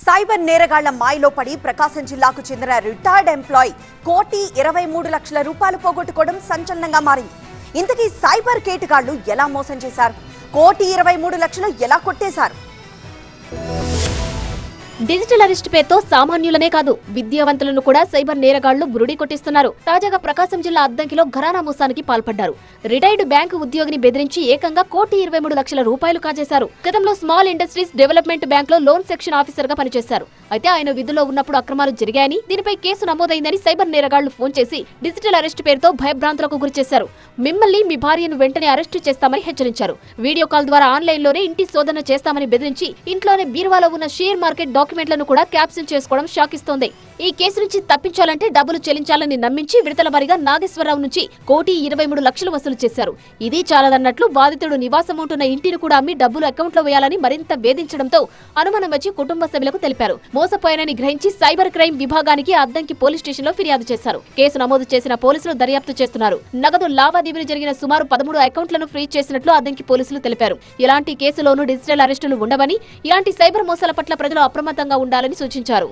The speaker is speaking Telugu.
సైబర్ నేరగాళ్ల మాయలో పడి ప్రకాశం జిల్లాకు చెందిన రిటైర్డ్ ఎంప్లాయీ 1,23,00,000 రూపాయలు పోగొట్టుకోవడం సంచలనంగా మారింది. ఇంతకీ సైబర్ కేటుగాళ్లు ఎలా మోసం చేశారు? 1,23,00,000 ఎలా కొట్టేశారు? డిజిటల్ అరెస్ట్ పేరుతో సామాన్యులనే కాదు విద్యావంతులను కూడా సైబర్ నేరగాళ్లు బురుడి కొట్టిస్తున్నారు. తాజాగా ప్రకాశం జిల్లా అద్దంకిలో ఘరానా మోసానికి పాల్పడ్డారు. రిటైర్డ్ బ్యాంకు ఉద్యోగిని బెదిరించి ఏకంగా 1,23,00,000 రూపాయలు కాజేశారు. గతంలో స్మాల్ ఇండస్ట్రీస్ డెవలప్మెంట్ బ్యాంక్ లో లోన్ సెక్షన్ ఆఫీసర్ గా పనిచేశారు. అయితే ఆయన విధుల్లో ఉన్నప్పుడు అక్రమాలు జరిగాయని, దీనిపై కేసు నమోదైందని సైబర్ నేరగాళ్లు ఫోన్ చేసి డిజిటల్ అరెస్ట్ పేరుతో భయభ్రాంతులకు గురిచేశారు. మిమ్మల్ని మీ భార్యను వెంటనే అరెస్టు చేస్తామని హెచ్చరించారు. వీడియో కాల్ ద్వారా ఆన్లైన్లోనే ఇంటి శోధన చేస్తామని బెదిరించి ఇంట్లోనే బీరువాలో ఉన్న షేర్ మార్కెట్ డాక్యుమెంట్లను కూడా క్యాప్చర్ చేసుకోవడం షాకిస్తోంది. ఈ కేసు నుంచి తప్పించాలంటే డబ్బులు చెల్లించాలని నమ్మించి విడతల వారీగా నాగేశ్వరరావు నుంచి 1,23,00,000 వసూలు చేశారు. ఇది చాలదన్నట్లు బాధితుడు నివాసం ఉంటున్న ఇంటిని కూడా అమ్మి డబ్బులు అకౌంట్లో వేయాలని మరింత వేధించడంతో అనుమానం వచ్చి కుటుంబ సభ్యులకు తెలిపారు. మోసపోయానని గ్రహించి సైబర్ క్రైమ్ విభాగానికి అద్దంకి పోలీస్ స్టేషన్ లో ఫిర్యాదు చేశారు. కేసు నమోదు చేసిన పోలీసులు దర్యాప్తు చేస్తున్నారు. నగదు లావాదేవీలు జరిగిన సుమారు 13 అకౌంట్లను ఫ్రీజ్ చేసినట్లు అద్దంకి పోలీసులు తెలిపారు. ఇలాంటి కేసులోనూ డిజిటల్ అరెస్టులు ఉండవని, ఇలాంటి సైబర్ మోసాల పట్ల ప్రజలు అప్రమత్తంగా ఉండాలని సూచించారు.